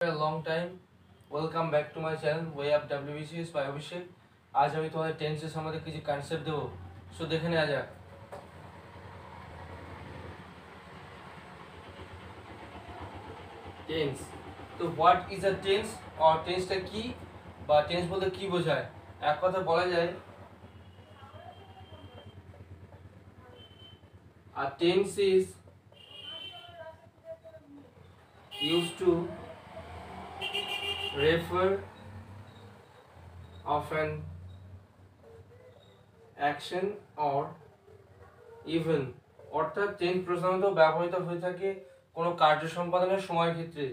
A long time. Welcome back to my channel Way of WBCS by অভিষেক। আজ আমি তোমাদের টেন্সের সম্বন্ধে কিছু কনসেপ্ট দেবো, সো দেখে নেওয়া যাক। টেন্স, তো হোয়াট ইজ আ টেন্স আর টেন্সটা কি বা টেন্স বলতে কি বোঝায়? এক কথা বলা যায় a tense is used to refer of an action or event, অর্থাৎ টেন্স প্রধানত ব্যবহৃত হয়ে থাকে কোনো কার্য সম্পাদনের সময়ের ক্ষেত্রে।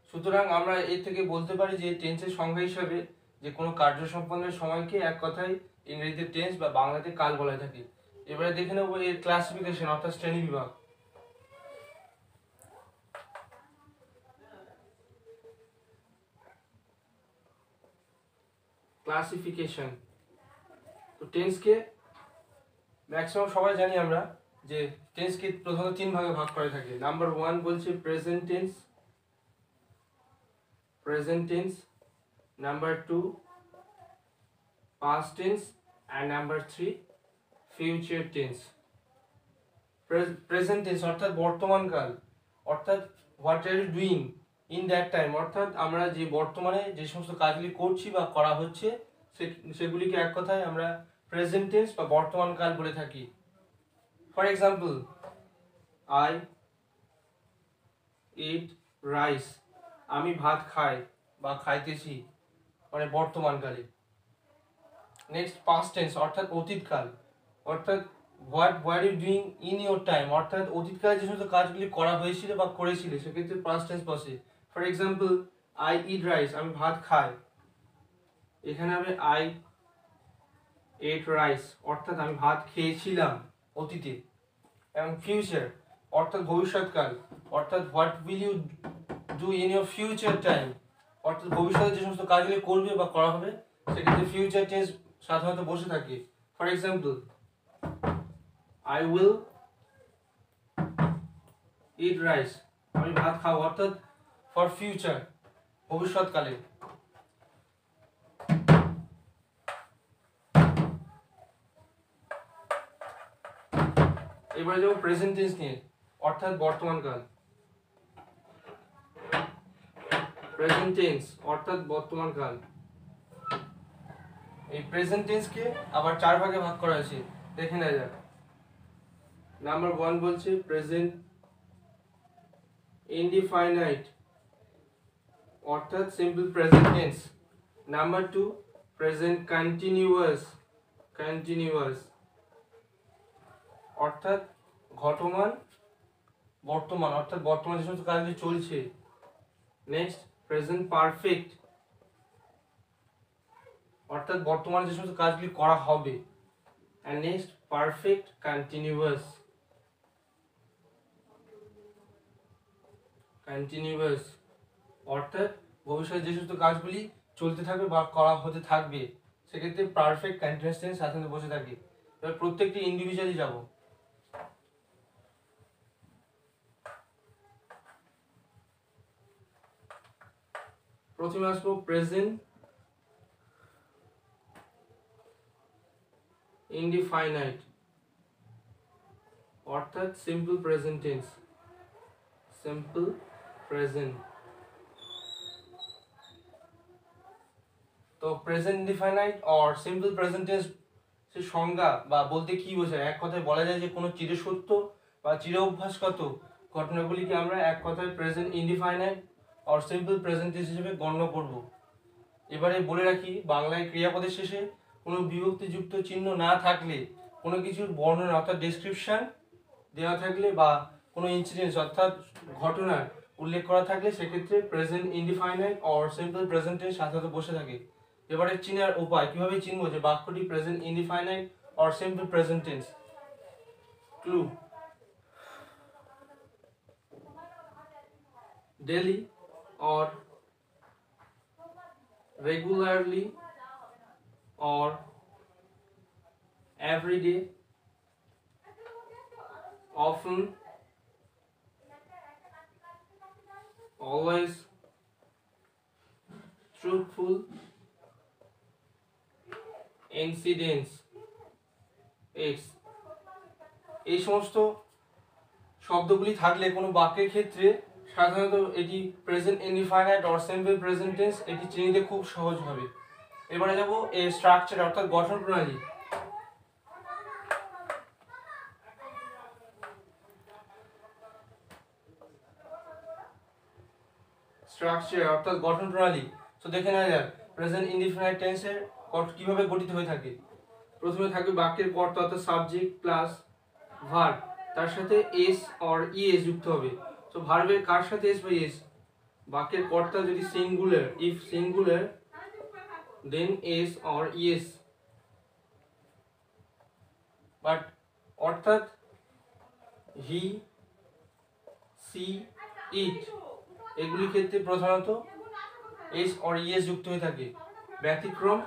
সুতরাং আমরা এর থেকে বলতে পারি যে টেন্সের সংজ্ঞা হিসাবে যে কোনো কার্য সম্পাদনের সময়কে এক কথায় ইংরেজিতে টেন্স বা বাংলাতে কাল বলা থাকে। এবারে দেখে নেব এর ক্লাসিফিকেশন অর্থাৎ শ্রেণী বিভাগ। ক্লাসিফিকেশন, তো টেন্সকে ম্যাক্সিমাম সবাই জানি আমরা যে টেন্সকে প্রধানত তিন ভাগে ভাগ করে থাকে। নাম্বার ওয়ান বলছে present tense, number two past tense, and number 3 future tense. Present tense অর্থাৎ বর্তমান কাল, অর্থাৎ what are you doing in that time, অর্থাৎ আমরা যে বর্তমানে যে সমস্ত কাজগুলি করছি বা করা হচ্ছে সেগুলিকে এক কথায় আমরা প্রেজেন্ট টেন্স বা বর্তমান কাল বলে থাকি। For example, I eat rice, আমি ভাত খাই বা খাইতেছি, মানে বর্তমান কালে। নেক্সট পাস্ট টেন্স অর্থাৎ অতীতকাল, অর্থাৎ what you doing in your time, অর্থাৎ অতীতকালে যে সমস্ত কাজগুলি করা হয়েছিল বা করেছিলে সেক্ষেত্রে পাস্ট টেন্স বসে। For example, I eat rice, আমি ভাত খাই, এখানে হবে আই এট রাইস, অর্থাৎ আমি ভাত খেয়েছিলাম অতীতে। এবং ফিউচার অর্থাৎ ভবিষ্যৎকাল, অর্থাৎ what will you do in your future time, অর্থাৎ ভবিষ্যতে যে সমস্ত কাজগুলি করবে বা করা হবে সেক্ষেত্রে ফিউচার টেন্স সাধারণত বসে থাকে। For example, I will eat rice, আমি ভাত খাবো, অর্থাৎ ফর ফিউচার ভবিষ্যৎকালে। এবারে যাবো প্রেজেন্ট টেন্স নিয়ে, অর্থাৎ বর্তমান কাল। প্রেজেন্ট টেন্স অর্থাৎ বর্তমান কাল, এই প্রেজেন্ট টেন্সকে আবার চার ভাগে ভাগ করা হয়েছে, দেখে নেওয়া যাক। নাম্বার ওয়ান বলছে প্রেজেন্ট ইনডিফাইনাইট, অর্থাৎ simple present tense. Number two present continuous, অর্থাৎ ঘটমান বর্তমান, অর্থাৎ বর্তমান যে সমস্ত কাজগুলি চলছে। নেক্সট প্রেজেন্ট পারফেক্ট, অর্থাৎ বর্তমানে যে সমস্ত কাজগুলি করা হবে। অ্যান্ড নেক্সট পারফেক্ট কন্টিনিউয়াস, অর্থাৎ ভবিষ্যতে যে সমস্ত কাজগুলি চলতে থাকবে বা করা হতে থাকবে সেক্ষেত্রে পারফেক্ট কন্টিনিউয়াস টেন্স সাথে বসে থাকে। এবার প্রত্যেকটি ইন্ডিভিজুয়ালি যাব। প্রথমে আসবো প্রেজেন্ট ইনডিফাইনাইট, অর্থাৎ simple present tense, simple present. তো প্রেজেন্ট ইনডিফাইনাইট আর সিম্পল প্রেজেন্ট টেন্স সে সংজ্ঞা বা বলতে কি বোঝায়? এক কথায় বলা যায় যে কোনো চিরসত্য বা চির অভ্যাসগত ঘটনাগুলিকে আমরা এক কথায় প্রেজেন্ট ইনডিফাইনাইট আর সিম্পল প্রেজেন্ট টেন্স হিসেবে গণ্য করব। এবারে বলে রাখি, বাংলায় ক্রিয়াপদের শেষে কোনো বিভক্তিযুক্ত চিহ্ন না থাকলে, কোনো কিছুর বর্ণনা অর্থাৎ ডেসক্রিপশন দেওয়া থাকলে বা কোনো ইনসিডেন্স অর্থাৎ ঘটনার উল্লেখ করা থাকলে সেক্ষেত্রে প্রেজেন্ট ইনডিফাইনাইট আর সিম্পল প্রেজেন্ট টেন্স সাথে সাথে বসে থাকে। এবারে চিনার উপায়, কিভাবে চিনবো যে বাক্যটি প্রেজেন্ট ইনডিফাইনাইট আর simple present tense? Clue, daily or regularly or every day, often, always, truthful incidents এক্স। এই সমস্ত শব্দগুলি থাকলে কোনো বাক্যের ক্ষেত্রে সাধারণত এটি present indefinite or simple present tense, এটি চিনতে খুব সহজ হবে। এবারে যাব এর স্ট্রাকচার অর্থাৎ গঠন প্রণালী। স্ট্রাকচার অর্থাৎ গঠন প্রণালী। তো দেখে নেওয়া যাক প্রেজেন্ট ইনডিফিনাইট টেন্সের কিভাবে গঠিত হয়ে থাকে। প্রথমে থাকবে বাক্যের কর্তা অর্থাৎ সাবজেক্ট প্লাস ভার্ব, তার সাথে এস অর ইএস যুক্ত হবে। তো ভার্বের কার সাথে এস বা এস? বাক্যের কর্তা যদি singular, if singular then S or ES. But অর্থাৎ হি, সি, ইট এগুলির ক্ষেত্রে প্রধানত এস অর ইএস যুক্ত হয়ে থাকে। ব্যতিক্রম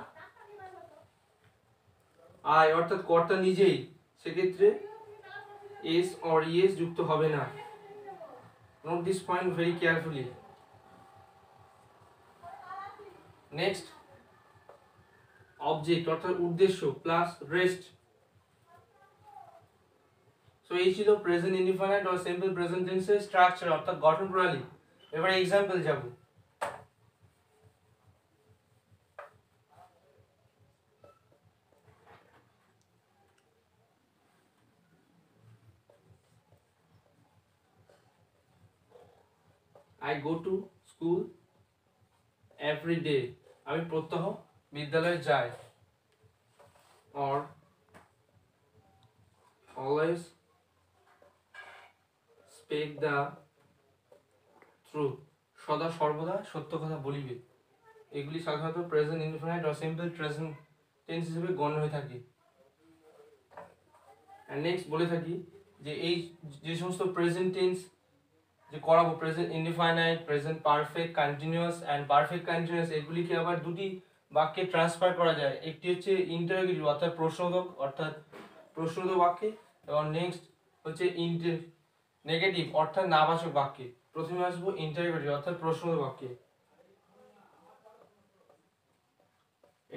আই অর্থাৎ কর্তা নিজেই, সেক্ষেত্রে এস অর ইএস যুক্ত হবে না। Note this point very carefully. Next object অর্থাৎ উদ্দেশ্য প্লাস রেস্ট। সো এই ছিল present indefinite or simple present টেন্সের স্ট্রাকচার অর্থাৎ গঠন প্রণালী। এবারে এক্সাম্পল যাব। I go to school every day. আমি প্রত্যহ বিদ্যালয়ে যাই। or always speak the truth. সদা সর্বদা সত্য কথা বলিবে। এগুলি সাধারণত present indefinite or simple present tense হিসেবে গণ্য হয়ে থাকে। এন্ড নেক্সট বলে থাকি যে এই যে সমস্ত প্রেজেন্ট টেন্স যে করাবো, present indefinite, present perfect continuous and perfect continuous, এগুলিকে আবার দুটি বাক্যে ট্রান্সফার করা যায়। একটি হচ্ছে ইন্টারোগেটিভ অর্থাৎ প্রশ্নবোধক অর্থাৎ প্রশ্নবোধক বাক্যে, এবং নেক্সট হচ্ছে নেগেটিভ অর্থাৎ নাবাচক বাক্যে। প্রথমে আসবো ইন্টারোগেটিভ অর্থাৎ প্রশ্নবোধক বাক্যে।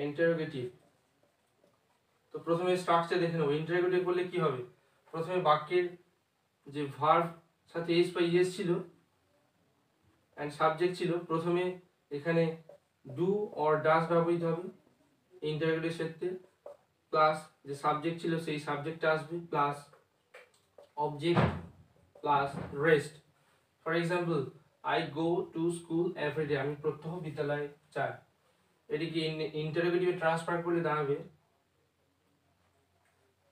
ইন্টারোগেটিভ, তো প্রথমে স্ট্রাকচার দেখে নেবো। ইন্টারোগেটিভ বললে কি হবে? প্রথমে বাক্যের যে ভার্ব সাথে এস বা ইএস ছিল এন্ড সাবজেক্ট ছিল, প্রথমে এখানে ডু অর ডাস ব্যবহৃত হবে ইন্টারোগেটিভ ক্ষেত্রে, প্লাস যে সাবজেক্ট ছিল সেই সাবজেক্টটা আসবে, plus object plus rest. For example, I go to school every day, আমি প্রত্যহ বিদ্যালয়ে যাই। এটিকে ইন্টারোগেটিভে ট্রান্সফার করলে দাঁড়াবে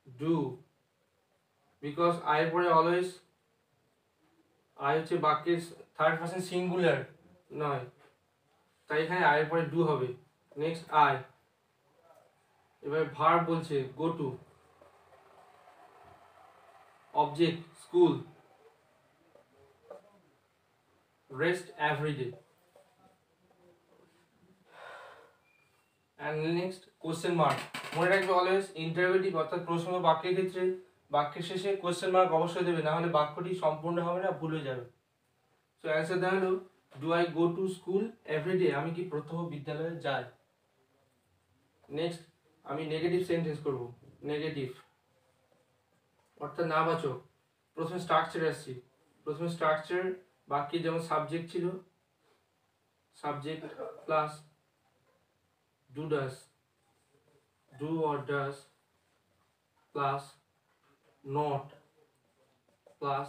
ডু, বিকজ আই পরে অলওয়েজ, আই হচ্ছে বাক্যের থার্ড পারসন সিঙ্গুলার নয়, তাই এখানে আই এর পরে ডু হবে। নেক্সট আই, এবার ভার্ব বলছে go to, object school, rest every day. And next question mark. মনে রাখবে অলওয়েজ ইন্টারোগেটিভ অর্থাৎ প্রশ্ন বাক্যের ক্ষেত্রে বাক্যের শেষে কোশ্চেন মার্ক অবশ্যই দেবে, না হলে বাক্যটি সম্পূর্ণ হবে না, ভুল হয়ে যাবে। সো অ্যান্সার দাঁড়ালো do I go to school every day, আমি কি প্রত্যহ বিদ্যালয়ে যাই। নেক্সট আমি নেগেটিভ সেন্টেন্স করব। নেগেটিভ অর্থাৎ নাবাচক। প্রথমে স্ট্রাকচার আসছি। প্রথমে স্ট্রাকচার বাক্যে যেমন সাবজেক্ট ছিল, subject plus do does, do or does plus not plus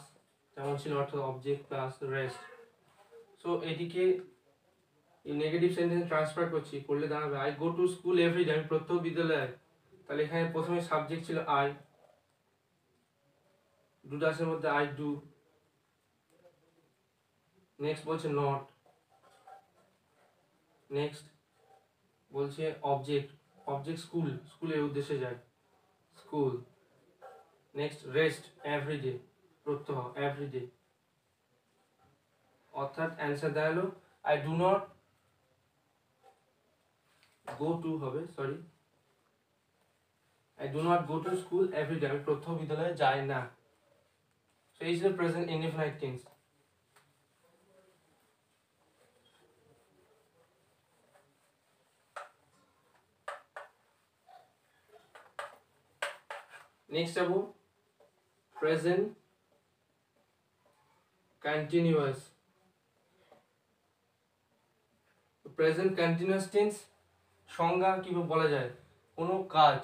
যেমন ছিল অর্থাৎ অবজেক্ট প্লাস রেস্ট। সো এটিকে এই নেগেটিভ সেন্টেন্স ট্রান্সফার করছি, করলে দাঁড়াবে I go to school every day, আমি প্রত্যহ বিদ্যালয়ে। তাহলে এখানে প্রথমে সাবজেক্ট ছিল আই, ডু ডাসের মধ্যে আই ডু, নেক্সট বলছে নট, নেক্সট বলছে অবজেক্ট, অবজেক্ট স্কুল, স্কুলের উদ্দেশ্যে যায় স্কুল। নেক্সট রেস্ট এভরিডে, প্রত্যহ এভরিডে। অর্থাৎ অ্যান্সার দাঁড়ালো I do not go to হবে, sorry, I do not go to school every day, আমি প্রত্যহ বিদ্যালয়ে যাই না। সো এই ছিল প্রেজেন্ট ইনডিফিনাইট টেন্স। নেক্সট যাবো present continuous. Present continuous tense সংজ্ঞা কিভাবে বলা যায়, কোনো কাজ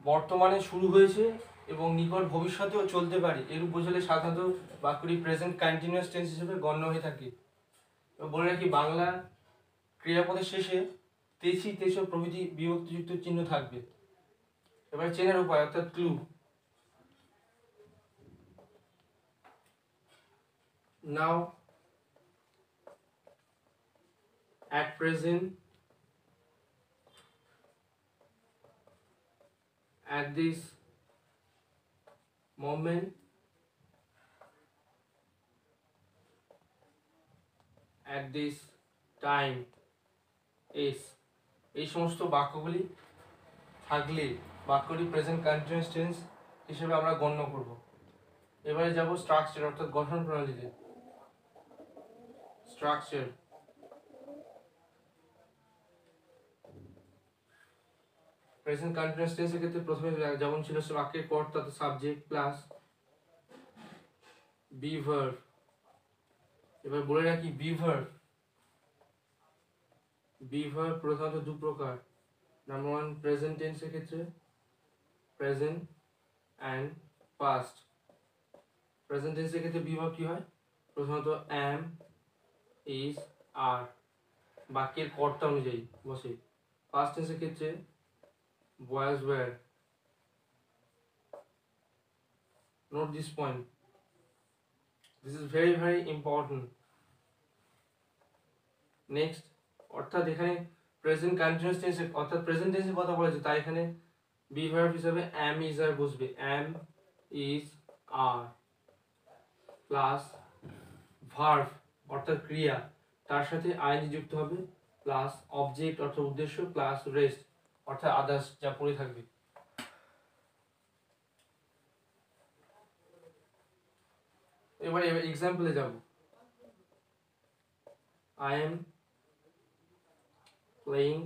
বর্তমানে শুরু হয়েছে এবং নিকট ভবিষ্যতেও চলতে পারে এরূপ বোঝালে সাধারণত বাক্যটি প্রেজেন্ট কন্টিনিউয়াস টেন্স হিসেবে গণ্য হয়ে থাকে। বলে রাখি বাংলা ক্রিয়াপদের শেষে তেছি, তেছ প্রভৃতি বিভক্তিযুক্ত চিহ্ন থাকবে। এবার চেনার উপায় অর্থাৎ clue. Now, at present, at this moment, at this time is, এই সমস্ত বাক্যগুলি থাকলে বাক্যটি প্রেজেন্ট কন্টিনিউয়াস টেন্স হিসেবে আমরা গণ্য করব। এবারে যাব স্ট্রাকচার অর্থাৎ গঠন প্রণালীতে। স্ট্রাকচার, প্রেজেন্ট কন্টিনিউয়াস টেন্সের ক্ষেত্রে প্রথমে যেমন ছিল বাক্যের কর্তা সাবজেক্ট প্লাস বি ভার্ব। এবার বলে রাখি বি ভার্ব প্রধানত দু প্রকার। নাম্বার ওয়ান প্রেজেন্ট টেন্সের ক্ষেত্রে প্রেজেন্ট অ্যান্ড পাস্ট। প্রেজেন্ট টেন্সের ক্ষেত্রে বি ভার্ব কি হয়, প্রথমত অ্যাম, ইজ, আর বাক্যের কর্তা অনুযায়ী বসে। পাস্ট টেন্সের ক্ষেত্রে was, were. Note this point. This is very very important. Next, অর্থাৎ এখানে প্রেজেন্ট কন্টিনিউয়াস টেন্স অর্থাৎ প্রেজেন্ট টেন্সের কথা বলেছে, তাই এখানে বি ভার্ব হিসাবে am, is, are বসবে। am, is, are plus verb অর্থাৎ ক্রিয়া, তার সাথে আইএনজি যুক্ত হবে, প্লাস অবজেক্ট অর্থাৎ উদ্দেশ্য, প্লাস রেস্ট অর্থাৎ আদার্স যা পড়ে থাকবে। এবারে এক্সাম্পলে যাব। I am playing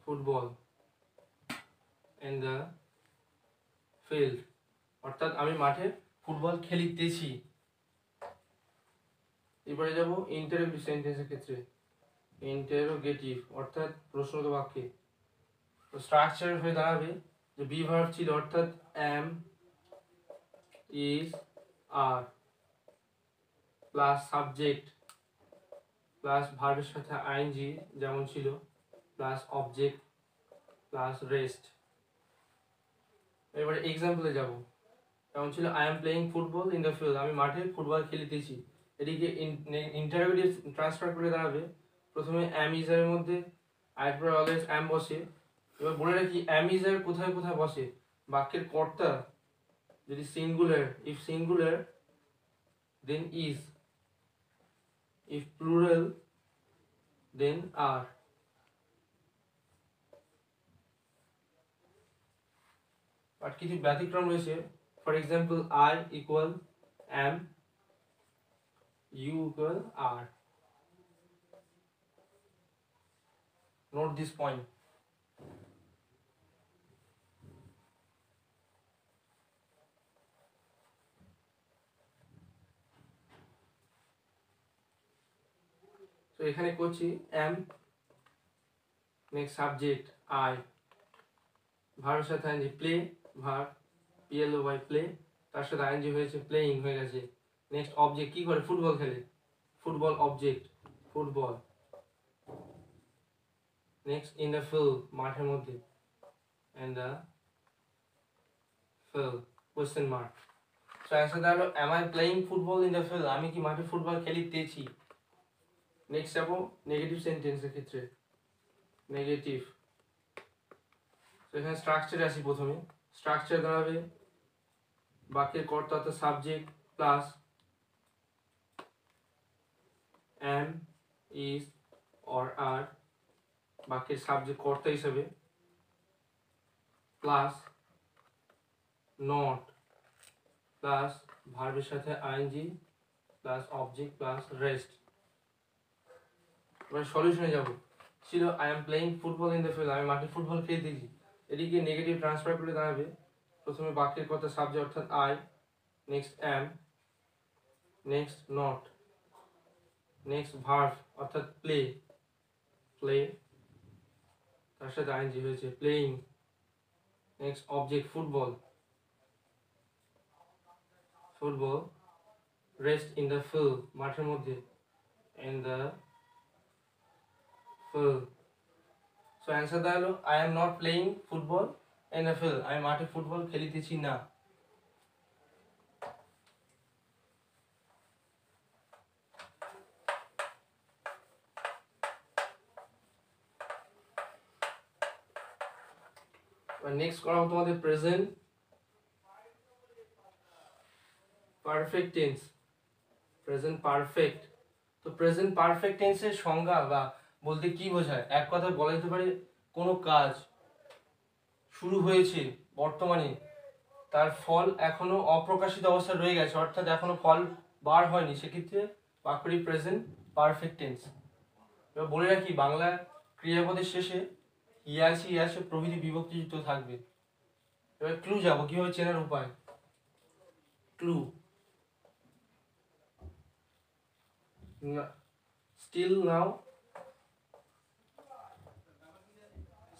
football in the field, অর্থাৎ আমি মাঠে ফুটবল খেলিতেছি। এবারে যাব ইন্টারোগেটিভ সেন্টেন্সের ক্ষেত্রে। ইন্টারোগেটিভ অর্থাৎ প্রশ্নবোধক বাক্যে স্ট্রাকচার হয়ে দাঁড়াবে যে বি ভার্ব ছিল অর্থাৎ am, is, are plus subject plus ভার্বের সাথে আইএনজি যেমন ছিল, প্লাস অবজেক্ট প্লাস রেস্ট। এবারে এক্সাম্পলে যাব। যেমন ছিল I am playing football in the field, আমি মাঠে ফুটবল খেলিতেছি। এটিকে ইন্টারোগেটিভ ট্রান্সফার করে দাঁড়াবে, প্রথমে am, is, এর মধ্যে আইয়ের পরে অলওয়েজ am বসে। এবার বলে রাখি am, is, are কোথায় কোথায় বসে, বাক্যের কর্তা যদি singular, if singular then is, if plural then are। But কিছু ব্যতিক্রম রয়েছে। For example I equal am, you equal are। Note this point. তো এখানে করছি am, নেক্সট সাবজেক্ট I, ভার্বের সাথে ING play, verb PLOY play, তার সাথে আইএনজি হয়েছে প্লেইং হয়ে গেছে। নেক্সট অবজেক্ট কি করে, ফুটবল খেলে, football object football. Next in the field মাঠের মধ্যে, in the field question mark. So answer দাঁড়ালো am I playing football in the field, আমি কি মাঠে ফুটবল খেলিতেছি। নেক্সট যাবো নেগেটিভ সেন্টেন্সের ক্ষেত্রে। নেগেটিভ, তো এখানে স্ট্রাকচারে আসি। প্রথমে স্ট্রাকচার দাঁড়াবে বাক্যের কর্তা অর্থাৎ subject plus am, is, or are বাক্যের সাবজেক্ট কর্তা হিসাবে, প্লাস নট প্লাস ভার্বের সাথে ING plus object plus rest. এবার সলিউশনে যাব। ছিল I am playing football in the field, আমি মাঠে ফুটবল খেলতেছি, এটিকে নেগেটিভ ট্রান্সফার করলে দাঁড়াবে প্রথমে বাক্যের কথা সাবজেক্ট অর্থাৎ I, next am, next not, next verb অর্থাৎ প্লে, প্লে তার সাথে আইএনজি হয়েছে playing, next object football, football, rest in the field মাঠের মধ্যে, in the field. So answer দাঁড়ালো I am not playing football in the field, আমি মাঠে football খেলিতেছি না। নেক্সট করা হোক তোমাদের present perfect tense, present perfect. তো প্রেজেন্ট পারফেক্ট টেন্সের সংজ্ঞা বা বলতে কি বোঝায়, এক কথায় বলা যেতে পারে কোনো কাজ শুরু হয়েছে বর্তমানে, তার ফল এখনো অপ্রকাশিত অবস্থায় রয়ে গেছে, অর্থাৎ এখনো ফল বার হয়নি, সেক্ষেত্রে বাক্যটি প্রেজেন্ট পারফেক্ট টেন্স। এবার বলে রাখি বাংলা ক্রিয়াপদের শেষে ইয়াসি ইয়াসে প্রভৃতি বিভক্তিযুক্ত থাকবে। এবার ক্লু যাবো, কিভাবে চেনার উপায়। Clue, still now,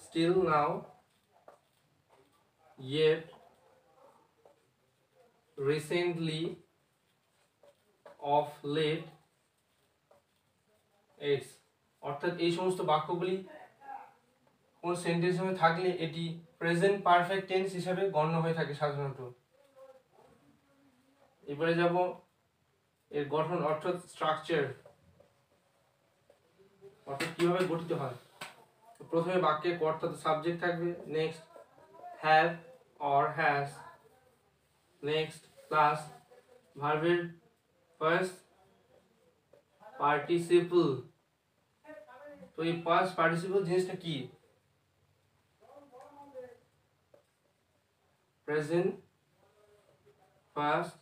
still now, yet, recently, of late, it's, অর্থাৎ এই সমস্ত বাক্যগুলি কোন সেন্টেন্স হিসেবে থাকলে এটি প্রেজেন্ট পারফেক্ট টেন্স হিসেবে গণ্য হয়ে থাকে সাধারণত। এবারে যাব এর গঠন অর্থাৎ স্ট্রাকচার, অর্থাৎ কিভাবে গঠিত হয়। প্রথমে বাক্যে কর্তা সাবজেক্ট থাকবে, next have or has, next plus ভার্বের ফার্স্ট পার্টিসিপল। তো এই পাস্ট পার্টিসিপল জিনিসটা কি, present first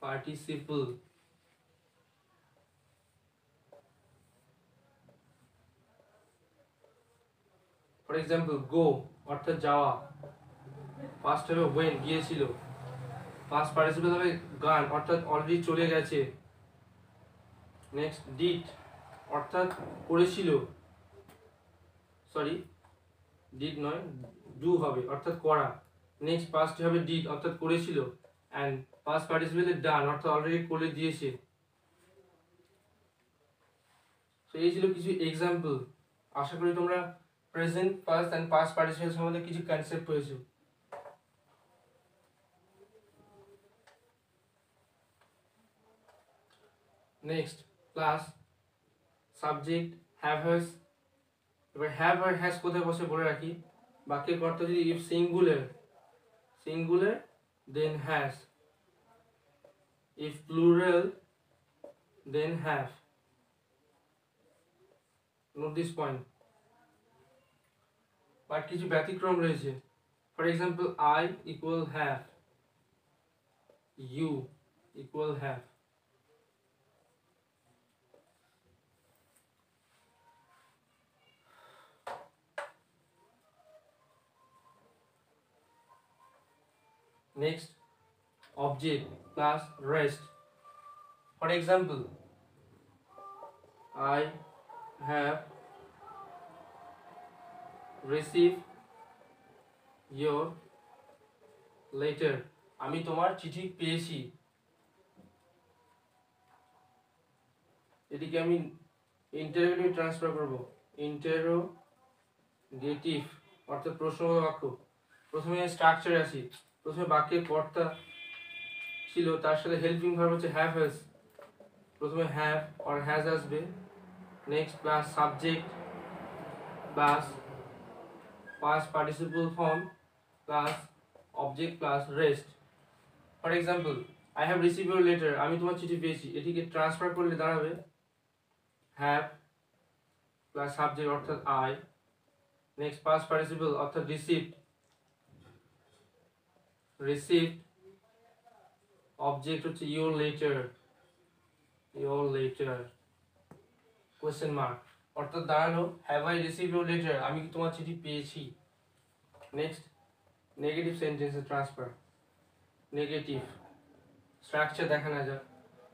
participle. For example go অর্থাৎ যাওয়া, পাস্ট হবে ওয়েন গিয়েছিল, পাস্ট পার্টিসিপল হবে গান অর্থাৎ অলরেডি চলে গেছে, নেক্সট ডিড অর্থাৎ করেছিল, সরি ডিড নয় ডু হবে অর্থাৎ করা, নেক্সট পাস্ট হবে ডিড অর্থাৎ করেছিল, অ্যান্ড পাস্ট পার্টিসিপল ডান অর্থাৎ অলরেডি করে দিয়েছে। তো এই ছিল কিছু এক্সাম্পল। আশা করি তোমরা present first and past participle সম্বন্ধে কিছু কনসেপ্ট পেয়েছো। Next plus subject have has. এবার হ্যাভ আর হ্যাজ কোথায় বসে বলে রাখি, বাক্যের কর্তা যদি if singular then has, if plural then have. Note this point. But কিছু ব্যতিক্রম রয়েছে। For example I equal have, you equal have. Next, object plus rest. For example, I have received your letter. আমি তোমার চিঠি পেয়েছি। এটিকে আমি interrogative transfer করব, ইন্টারোগেটিভ অর্থাৎ প্রশ্নবোধক বাক্য। প্রথমে স্ট্রাকচারে আসি, প্রথমে বাক্যের কর্তা ছিল, তার সাথে হেল্পিং ভার্ব হচ্ছে হ্যাভ হ্যাজ, প্রথমে হ্যাভ অর হ্যাজ আসবে, next plus subject plus past participle form plus object plus rest. For example I have receive your letter, আমি তোমার চিঠি পেয়েছি, এটিকে ট্রান্সফার করলে দাঁড়াবে হ্যাভ প্লাস সাবজেক্ট অর্থাৎ আই, নেক্সট পাস্ট পার্টিসিপল অর্থাৎ রিসিভড, অবজেক্ট হচ্ছে ইউর লেটার, কোয়েশ্চেন মার্ক, অর্থাৎ দাঁড়ালো have I receive your letter, আমি কি তোমার চিঠি পেয়েছি। নেক্সট নেগেটিভ সেন্টেন্সে ট্রান্সফার। নেগেটিভ স্ট্রাকচার দেখা না যাক।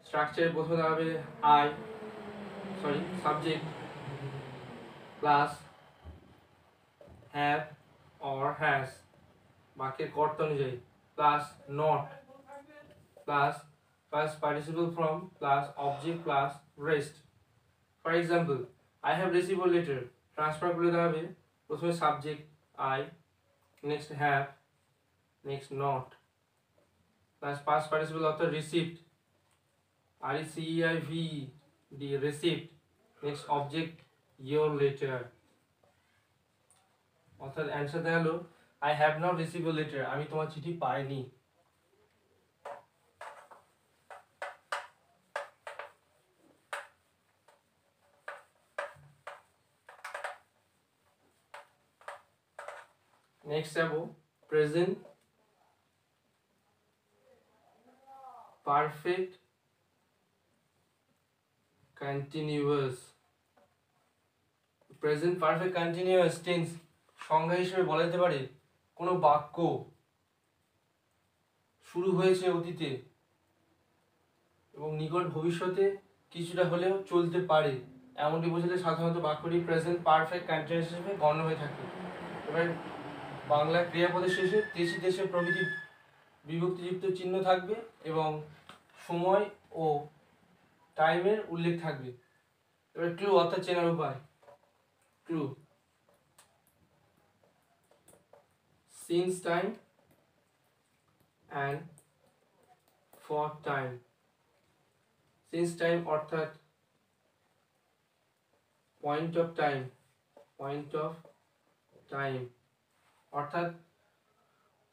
স্ট্রাকচারে প্রথমে দাঁড়াবে subject plus have or has বাক্যের কর্তা অনুযায়ী, plus not plus past participle from plus object plus rest. For example, I have received a letter. Transfer করে দাঁড়াবে প্রথমে subject I, next have, next not, plus past participle অর্থাৎ received RECEIVED received, next object your letter, অর্থাৎ answer দাঁড়ালো I have not received a letter, আমি তোমার চিঠি পাইনি। নেক্সট যাবো present perfect continuous. Present perfect continuous tense সংজ্ঞা হিসেবে বলা যেতে পারে কোনো বাক্য শুরু হয়েছে অতীতে এবং নিকট ভবিষ্যতে কিছুটা হলেও চলতে পারে, এমনটি বোঝালে সাধারণত বাক্যটি প্রেজেন্ট পারফেক্ট কন্টিনিউয়াস হিসেবে গণ্য হয়ে থাকে। এবার বাংলা ক্রিয়াপদের শেষে তেসি দেশে প্রভৃতি বিভক্তিযুক্ত চিহ্ন থাকবে এবং সময় ও টাইমের উল্লেখ থাকবে। এবার ক্লু অর্থাৎ চেনার উপায়। Clue since time and for time. Since time অর্থাৎ point of time, point of time অর্থাৎ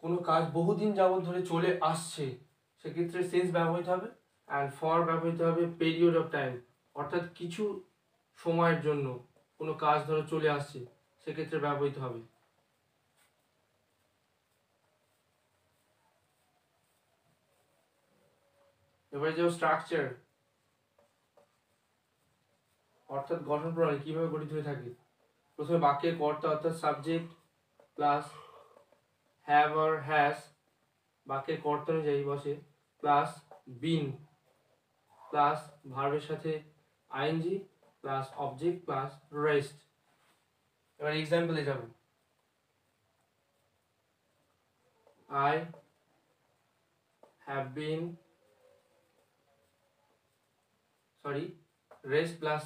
কোনো কাজ বহুদিন যাবৎ ধরে চলে আসছে, সেক্ষেত্রে সিন্স ব্যবহৃত হবে। অ্যান্ড ফর ব্যবহৃত হবে পিরিয়ড অফ টাইম, অর্থাৎ কিছু সময়ের জন্য কোনো কাজ ধরে চলে আসছে, সেক্ষেত্রে ব্যবহৃত হবে। এবারে যে স্ট্রাকচার অর্থাৎ গঠন প্রণালী কিভাবে গঠিত হয়ে থাকে। প্রথমে বাক্যের কর্তা অর্থাৎ subject plus have or has বাক্যের কর্তা অনুযায়ী বসে, প্লাস বিন প্লাস ভার্বের সাথে ING plus object plus rest. এবার এক্সাম্পলে যাব। I have been rest plus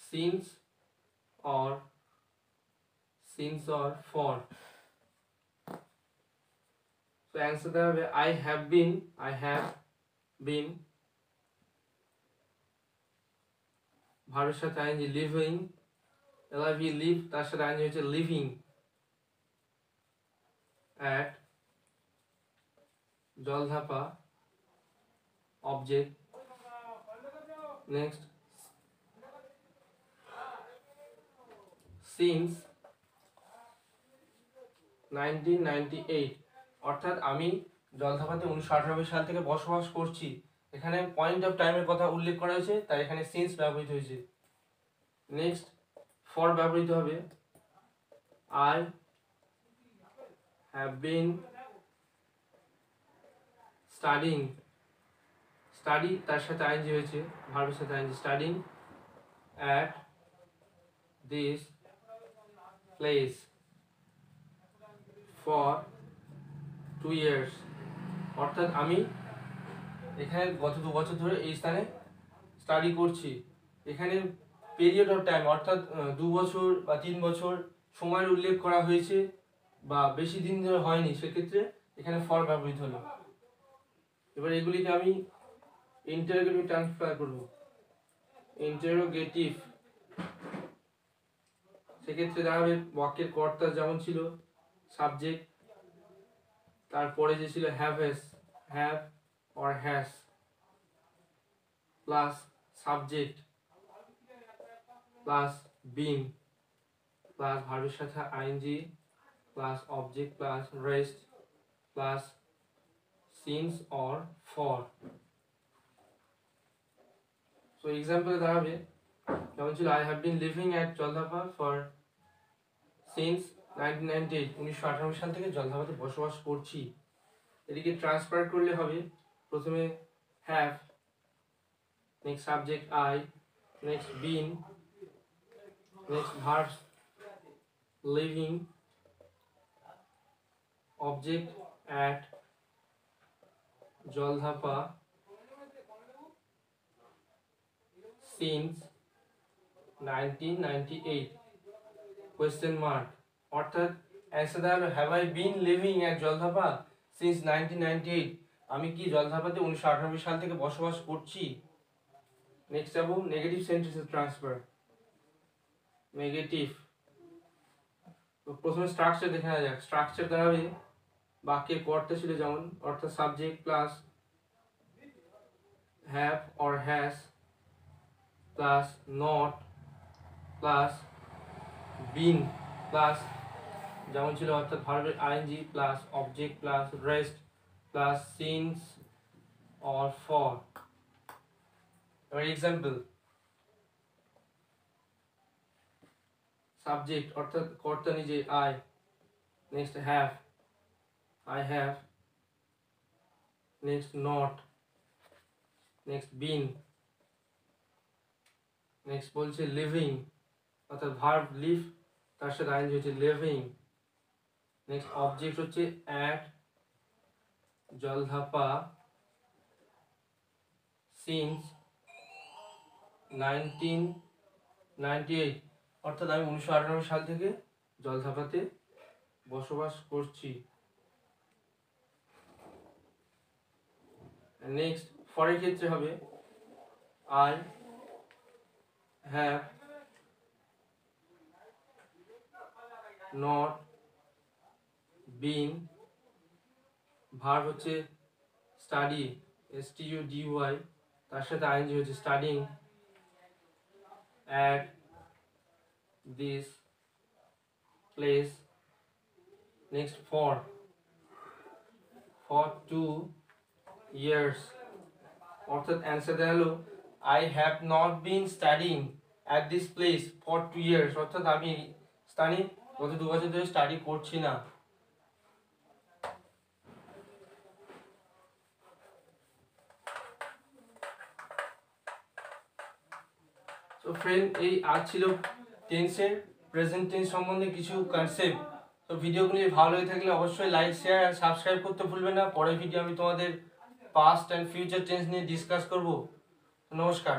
since or for. So answer হবে I have been ভার্বের সাথে আইএনজি লিভিং, লিভ তার সাথে আইএনজি হচ্ছে living at Jaldhapa object. Next since 1998 অর্থাৎ আমি জলধাপাতে 1998 সাল থেকে বসবাস করছি। এখানে পয়েন্ট অফ টাইমের কথা উল্লেখ করা হয়েছে, তাই এখানে সিন্স ব্যবহৃত হয়েছে। নেক্সট ফর ব্যবহৃত হবে I have been studying, study তার সাথে আইএনজি হয়েছে, ভার্বের সাথে ING, studying at this place for 2 years অর্থাৎ আমি এখানে গত 2 বছর ধরে এই স্থানে স্টাডি করছি। এখানে পিরিয়ড অফ টাইম অর্থাৎ 2 বছর বা 3 বছর সময়ের উল্লেখ করা হয়েছে বা বেশি দিন ধরে হয়নি, সেক্ষেত্রে এখানে ফর ব্যবহৃত হলো। এবার এগুলিকে আমি ইন্টারোগেটিভ ট্রান্সফার করব। ইন্টারোগেটিভ সেক্ষেত্রে দাঁড়াবে বাক্যের কর্তা যেমন ছিল সাবজেক্ট, তারপরে যে ছিল have or has plus subject plus been plus ভার্বের সাথে ING plus object plus rest plus since or for. So এক্সাম্পলে দাঁড়াবে যেমন ছিল I have been living at জলধাপা for since 1998 1998 সাল থেকে জলধাপাতে বসবাস করছি। এদিকে ট্রান্সফার করলে হবে প্রথমে have, next subject I, next been, next verbs living, object at Jaldhapa since 1998 question mark অর্থাৎ অ্যান্সার দেওয়া হলো have I been living at Jaldhapa since 1998 আমি কি জলধাপাতে 1998 সাল থেকে বসবাস করছি। নেক্সট যাবো নেগেটিভ সেন্টেন্সেস ট্রান্সফার। নেগেটিভ তো প্রথমে স্ট্রাকচার দেখে নেওয়া যাক। স্ট্রাকচার দাঁড়াবে বাক্যের কর্তা ছিল যেমন অর্থাৎ subject plus have or has plus not plus been plus যেমন ছিল অর্থাৎ ভার্বের ING plus object plus rest plus since or for. এবার এক্সাম্পল সাবজেক্ট অর্থাৎ কর্তা নিজে I, next have I have, next not, next been, next বলছে living অর্থাৎ ভার্ব লিভ তার সাথে আইএনজি হচ্ছে লিভিং। নেক্সট অবজেক্ট হচ্ছে অ্যাট জলধাপা সিন্স 1998 অর্থাৎ আমি 1998 সাল থেকে জলধাপাতে বসবাস করছি। নেক্সট ফরের ক্ষেত্রে হবে I have not been, verb হচ্ছে স্টাডি STUDY তার সাথে আইএনজি হচ্ছে studying, at this place। next for 2 years অর্থাৎ অ্যান্সার দেওয়া হলো I have not been studying at this place for 2 years অর্থাৎ আমি স্থানে গত 2 বছর ধরে স্টাডি করছি না। তো ফ্রেন্ড এই আজ ছিল টেন্সের প্রেজেন্ট টেন্স সম্বন্ধে কিছু কনসেপ্ট। তো ভিডিওগুলি ভালো হয়ে থাকলে অবশ্যই লাইক শেয়ার আর সাবস্ক্রাইব করতে ভুলবেন না। পরের ভিডিও আমি তোমাদের পাস্ট অ্যান্ড ফিউচার টেন্স নিয়ে ডিসকাস করব। নমস্কার।